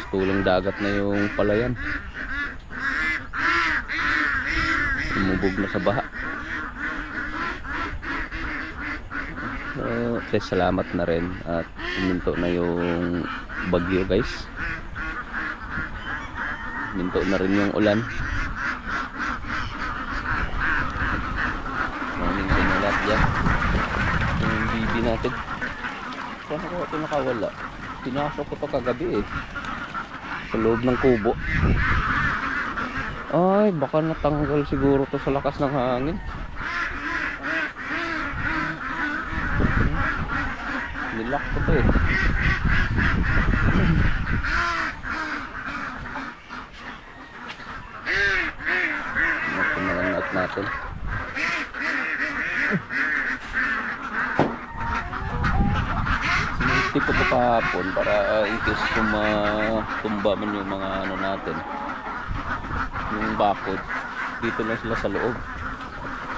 Tulang dagat na yung palayan. Lumubog na sa baha. Salamat na rin at minto na yung bagyo guys. Minto na rin yung ulan. Maraming sinulat dyan. Yung bibi natin. Saan ako ito nakawala? Pinasok ko ito kagabi eh. Sa loob ng kubo. Ay, baka natanggal siguro to sa lakas ng hangin. Nilak ko to eh. Pinalanat natin. Sinunti ko pa kahapon para in case kung matumba man yung mga ano natin, yung bakod, dito lang sila sa loob.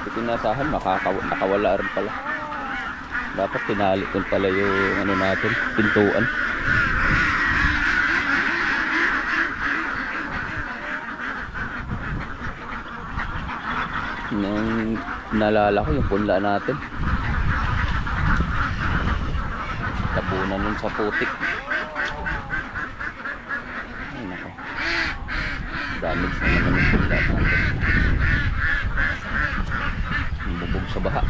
Ito pinasahan, nakawala rin pala. Dapat tinali ko pala yung ano natin, pintuan. Nang nalala ko yung punla natin, tabunan nun sa putik. Ay nako, damage na naman yung punla natin. Bubog sa baha.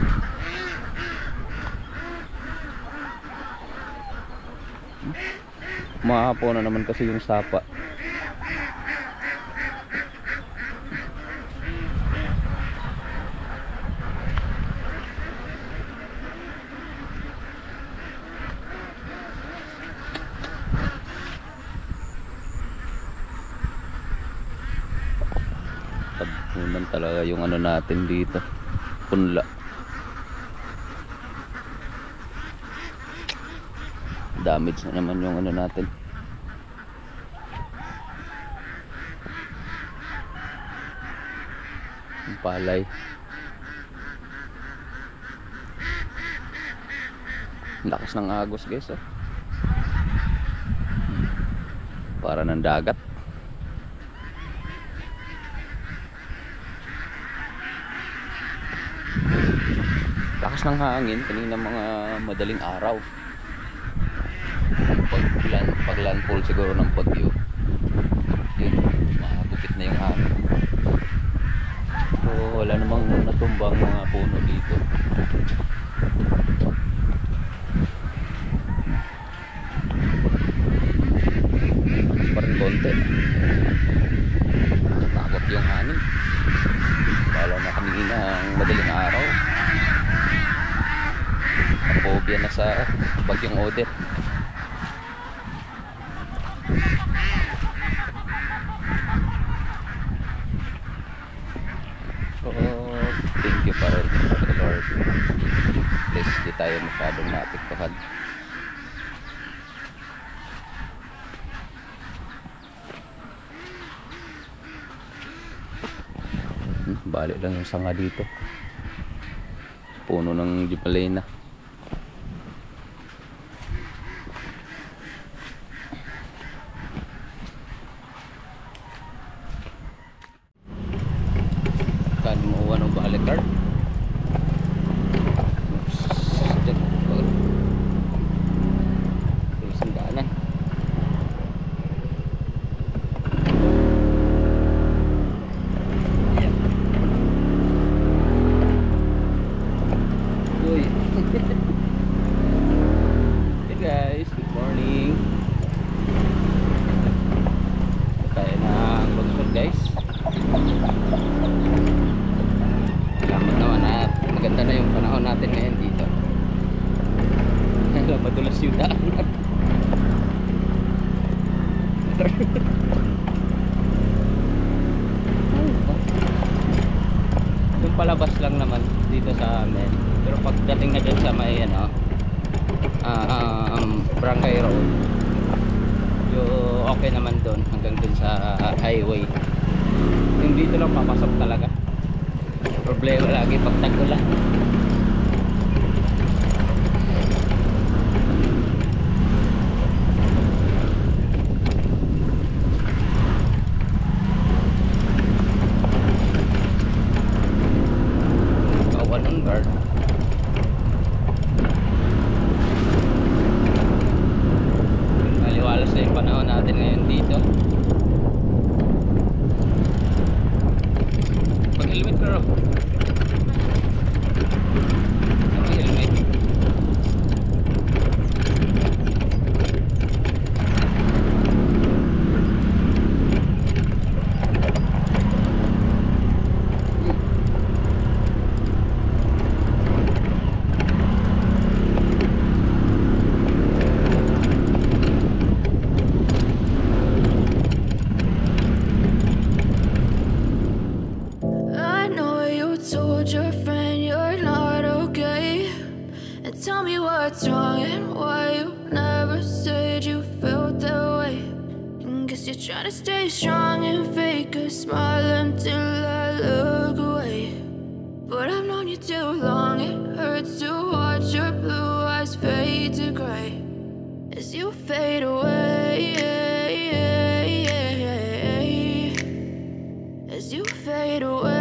Mahapo na naman kasi yung sapa. Tabunan talaga yung ano natin dito, punla. Damage na naman yung ano natin. Yung palay. Lakas ng agos guys oh. Para ng dagat. Lakas ng hangin kanina mga madaling araw. Pag landfall siguro ng bagyo, yun, makagupit na yung hangin. So wala namang natumbang mga puno dito. Pa rin konti. Takot yung hangin. Lalo na kanina ang madaling araw. Napobia na sa bagyong Odette. So thank you pa rin sa Lord. Please di tayo masyadong naapektuhan. Bali lang yung sanga dito, puno ng Jupalena. Kan mo ng balik card. Sandaanan. Hey guys, good morning. Tayo na Luxor guys. Salamat naman at maganda na yung panahon natin ngayon dito. Madulas yung daan. Yung palabas lang naman dito sa amin. Pero pagdating na dyan sa may ano, Barangay Road, yung okay naman doon hanggang dun sa highway. Yung dito lang papasok talaga. Problema lagi pag tag-ulan. Ganda yung panahon natin ngayon dito. Pag-helmet ka raw. Ano helmet? Tell me what's wrong and why you never said you felt that way. And guess you're trying to stay strong and fake a smile until I look away. But I've known you too long, it hurts to watch your blue eyes fade to gray as you fade away. As you fade away.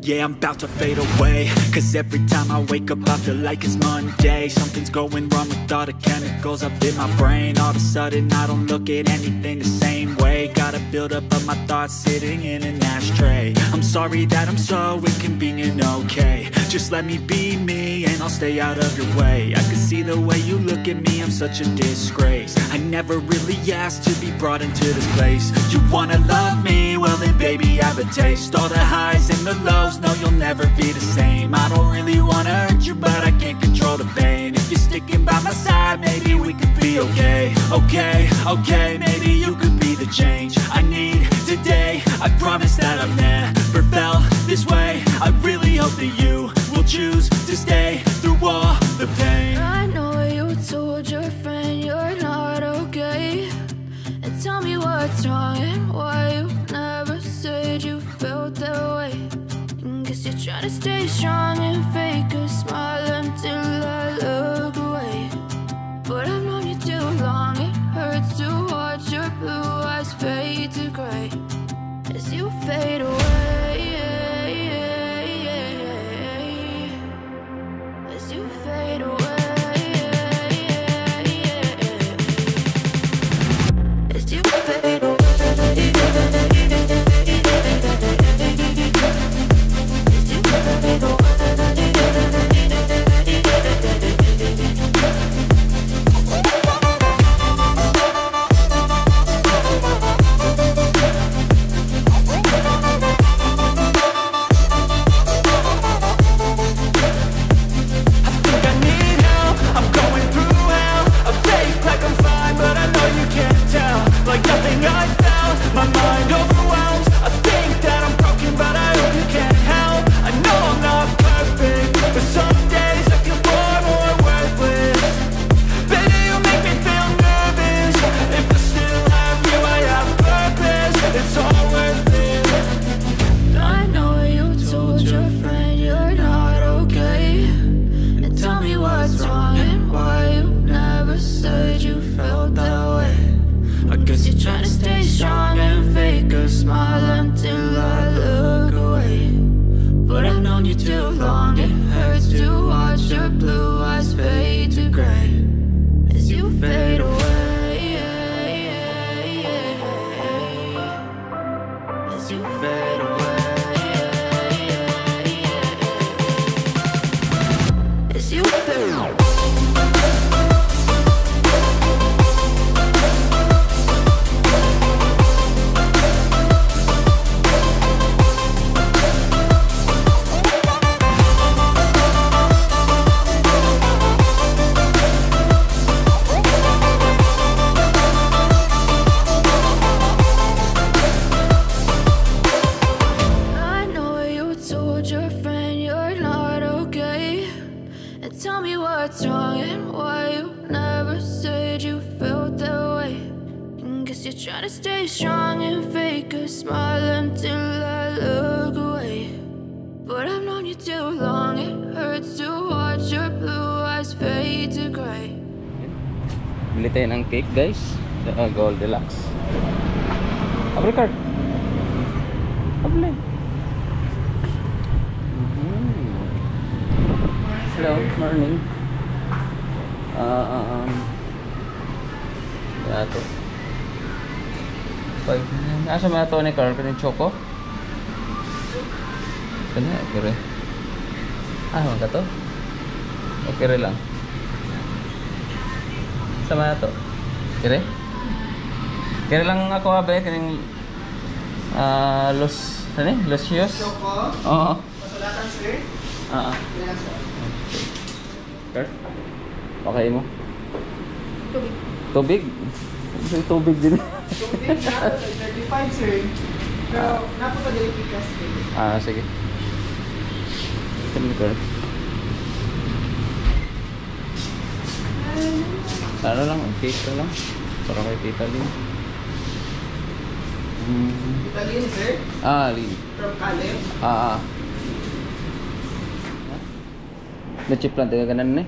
Yeah, I'm about to fade away, cause every time I wake up I feel like it's Monday. Something's going wrong with all the chemicals up in my brain. All of a sudden I don't look at anything the same way. Got a build up of my thoughts sitting in an ashtray. I'm sorry that I'm so inconvenient, okay. Just let me be me and I'll stay out of your way. I can see the way you look at me, I'm such a disgrace. I never really asked to be brought into this place. You wanna love me? Well then baby I have a taste. All the highs and the lows, no you'll never be the same. I don't really wanna hurt you but I can't control the pain. If you're sticking by my side maybe we could be okay. Okay, maybe you could be the change I need today. I promise that I've never felt this way. I really hope that you will choose to stay through all the pain. I know you told your friend you're not okay, and tell me what's wrong and why you never said you felt that way. And guess you're trying to stay strong and fake a smile until I look away. But I've known you too long, it hurts to watch your blue eyes fade to gray as you fade away. As you fade away. As you fade away. Bili tayo ng cake guys sa Goldilocks. Abre card. Abre. Hello, morning. Kaya ito. 5 na yan. Asa mga ito ni Carl? Kanin choco? Kanya, okay rin. Huwag ka to? Okay rin lang. Sama na to. Okay rin? Okay rin lang ako abe. Kaning Los, ano eh? Los Yos? Choco? Oo. Pasulatan, sir? Oo. Kailan, sir? Carl? Okay mo? Tubig. Tubig? May tubig din. Tubig na, 35, sir. Pero, napapagalipikas, sir. Sige. Ito mo, Carl. Ano lang, cake lang. Para kay Tita Lynn. Italin, sir? Lynn. From Caleb. Na-chip lang, tiga kanan eh.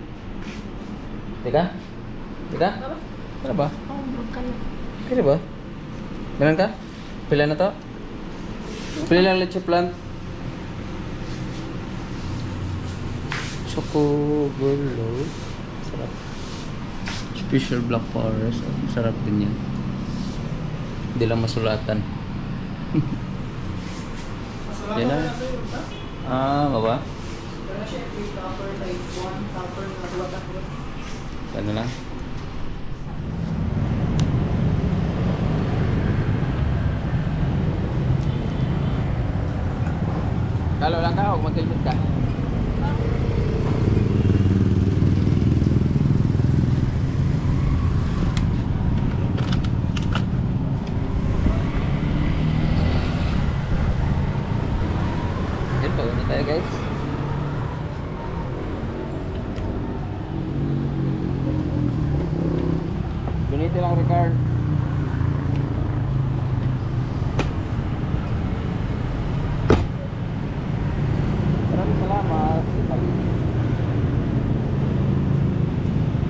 Tika? Tika? Ano ba? Kaya ba? Ganun ka? Pila na to? Pila lang leche plant. Choco Golo. Sarap. Special Black Forest. Sarap din yan. Hindi lang masulatan. Pasulatan Yan na. na, sir. Baba? Pero siya, topper, like 1 topper na 2 topper. Ano lang? Kalo lang ka, huwag mag-helmet ka. Yan, pagod na tayo guys. Ganito lang, Ricard. Maraming salamat.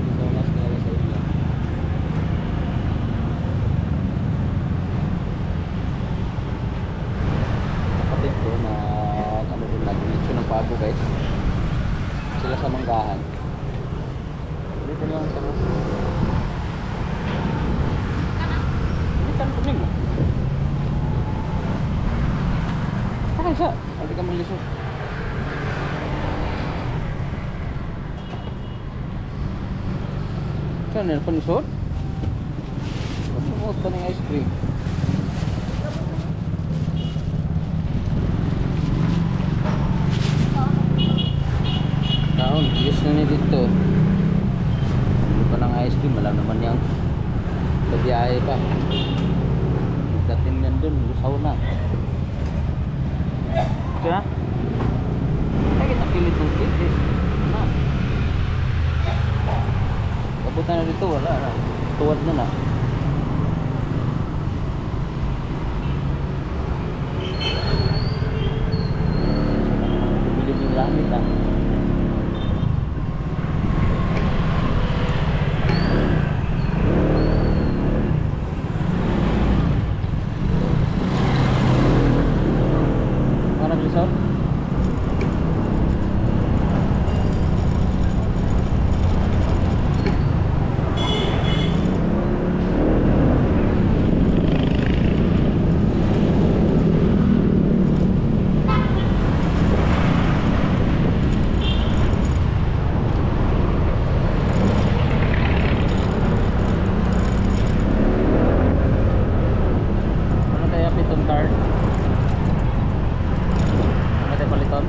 So, mas talaga sa inyo. Kapatid ko na ano din nag-issue ng pago guys. Sila sa Manggahan. Dito lang sa kan kuning mo. Pakai sa, hindi ka maglisod. Kan yan panisod? Pagmumot ka ng ice cream. Kaon, yes na niya dito. Hindi pa ng ice cream, alam naman yung babiyahe pa. Dating nandun, lusaw na. Kaya? Kaya kita pilit-pilit eh. Ano? Kapunta na dito, wala na. Tuwad na na. Bilim yung langit ah. Naglisod? Ano kaya piton card? Paliton.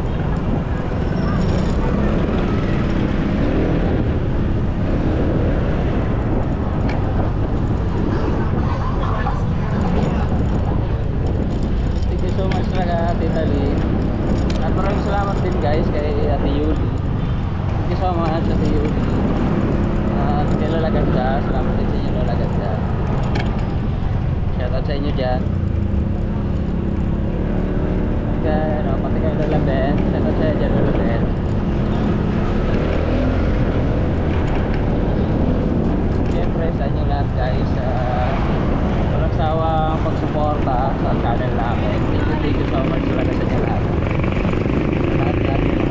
Thank you so much talaga Tita Lynn. At maraming salamat din guys kay Ate Yuli. Thank you so much Ate Yuli. At kay Lola Ganda, salamat din sa inyo Lola Ganda. Shoutout sa inyo dyan. Pati kay Lola Ben, shoutout sa inyo Lola Ben. Siyempre sa inyo lahat guys, walang sawang pagsuporta sa channel namin. Thank you so much talaga sa inyo lahat. Lahat yung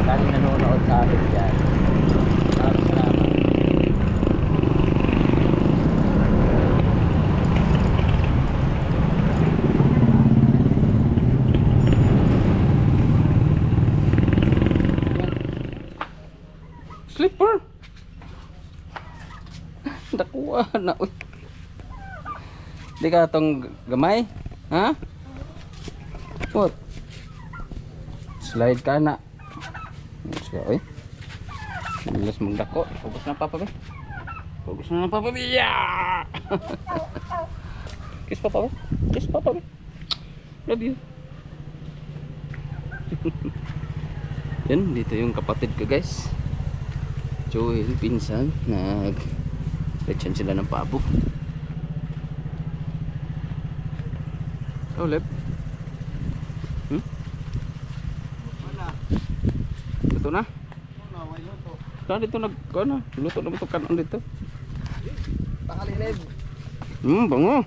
laging nanonood sa atin dyan. Salamat. Slipper. Nakuha na. Uy. Di ka itong gamay? Ha? What? Slide ka na. Let's go, eh. Bilis magdako. Focus na papa, be. Focus na papa, be. Yeah! Kiss papa, be. Kiss papa, be. Love you. Yan, dito yung kapatid ko, guys. Joel, pinsan. Nag-letchan sila ng pabo. Oh, Leb. Luto na? Dito nag-ano? Luto na ito kanon dito. Takali Leb. Bango.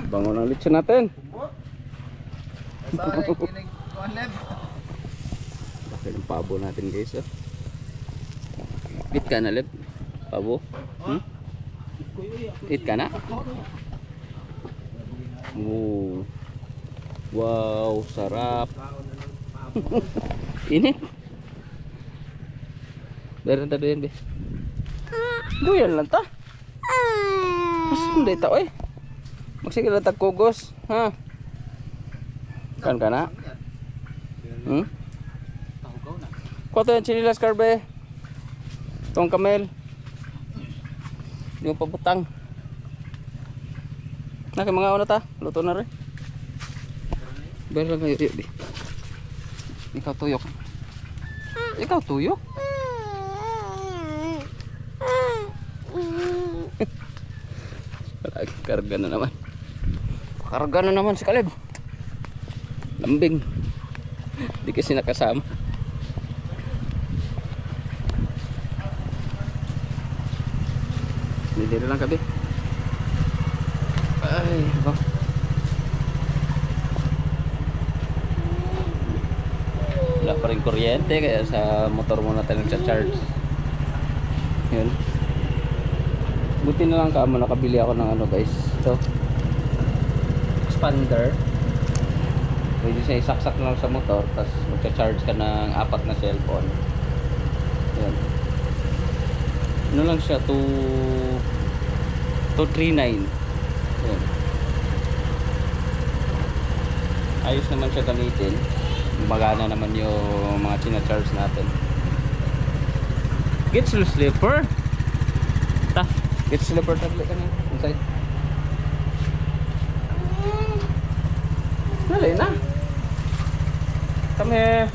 Bango ng lechon natin. Basta kinig ko Leb. Bakit yung pabo natin, guys, oh. Eat ka na, Leb. Pabo. Eat ka na? Oh. Wow, sarap. Init. Dari tadi yan, be. Duyan lang ta. Asan dito, eh? Magsige lang tagkugos, ha? Kan ka na? Kuha yan, chinilas, Carbe. Itong kamel. Hindi mo pabutang. Naki mga una ta, luto na rin. Bera kayo, yuk, di. Ikaw tuyok. Ikaw tuyok? Karga na naman. Karga na naman si Caleb. Lambing. Di kasi nakasama. Dito lang kabi. Ay, ba. Wala pa rin kuryente kaya sa motor muna tayo nagcha-charge. Yun. Buti na lang kamo nakabili ako ng ano, guys. So, expander. Pwede siya isaksak lang sa motor tapos magcha-charge ka ng 4 na cellphone. Yun. Ano lang siya, 239. Yun. Ayos naman siya gamitin. Magana naman yung mga china-charge natin. Get your slipper. Ta, get slipper tablet ka na inside. Dali na. Come here.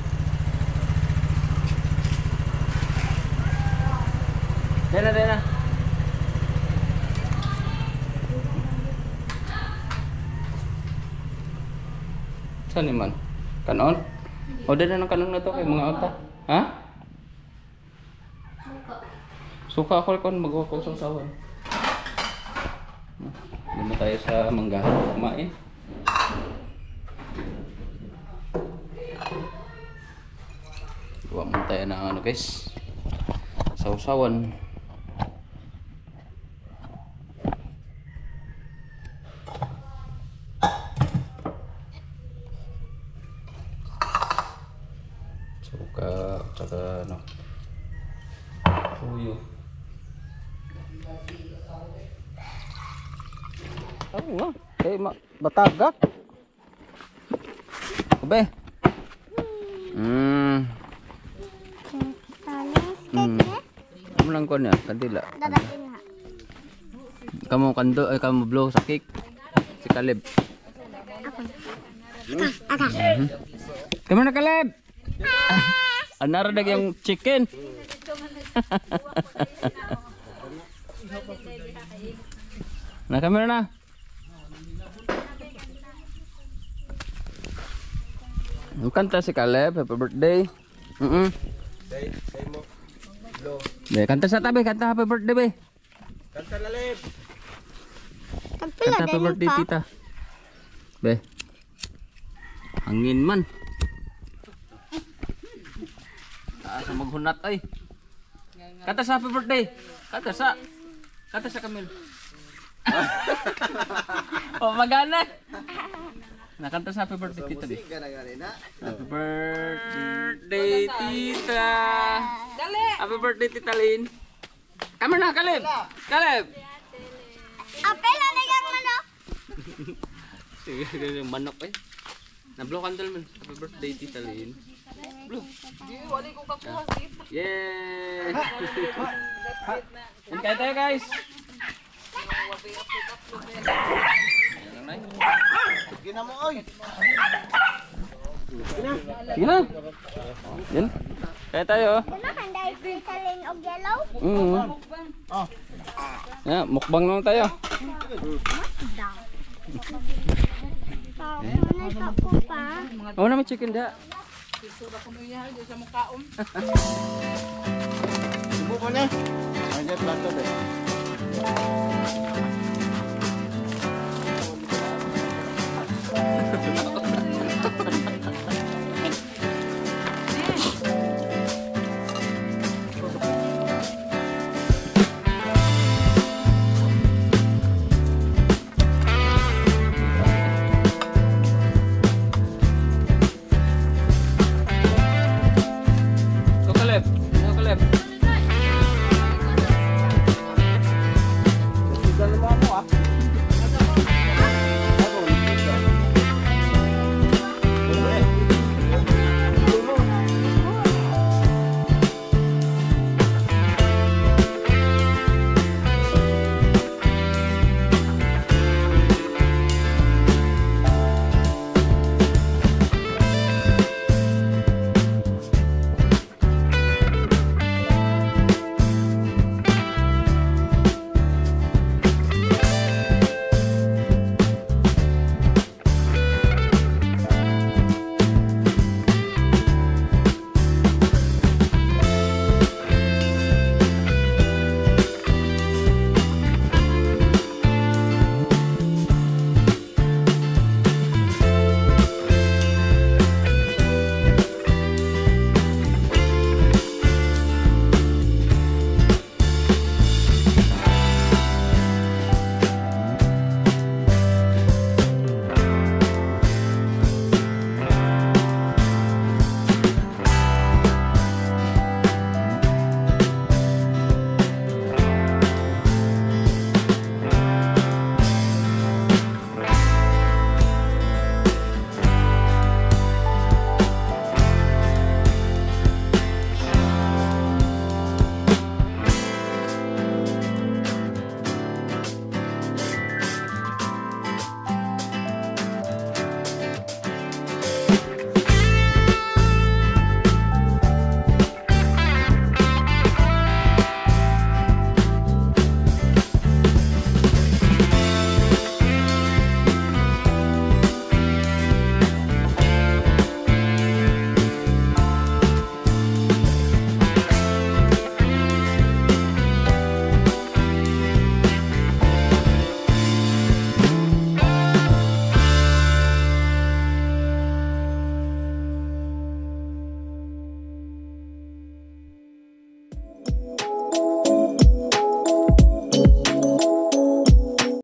Dena. Saan naman? Kanon? O dala ng kanon na to kay mga auta. Ha? Suka ako kon magawa ko sa sawan. Dito tayo sa manggahan kumain. Gawa mo tayo ng ano, guys. Sausawan. Suka, tsaka ano, tuyo. Ano nga? Kaya batagak. Kabe. Kamu lang ko niya, kandila. Kamu kando, ay kamu blow sa cake. Si Caleb. Kamu na Caleb. Anara dag yung chicken. Na kamera na. Ang kanta si Caleb, happy birthday. Say mo. Blow. Be, kanta sa tabi, kanta happy birthday, be. Kanta na Leb. Kanta happy birthday, tita. Be. Hangin man. Sa maghunat ay. Kanta sa happy birthday. Kanta sa Camille. Oh, magana. Nakanta sa happy birthday tita. Happy birthday tita. Happy birthday, Tita Lynn. Come na, Caleb. Caleb. Apel, ano yung manok? Sige, yung manok eh. Na-blow candle man. Happy birthday, Tita Lynn. Blow. Yay! Yan kaya tayo, guys. Sige na mo, oy. Sige na. Yan. Kaya tayo. Handay Talin og yellow? Yeah, mukbang naman tayo. Ano ko pa? Oo na, may chicken da. Subukan niya. Nandiyan plato din.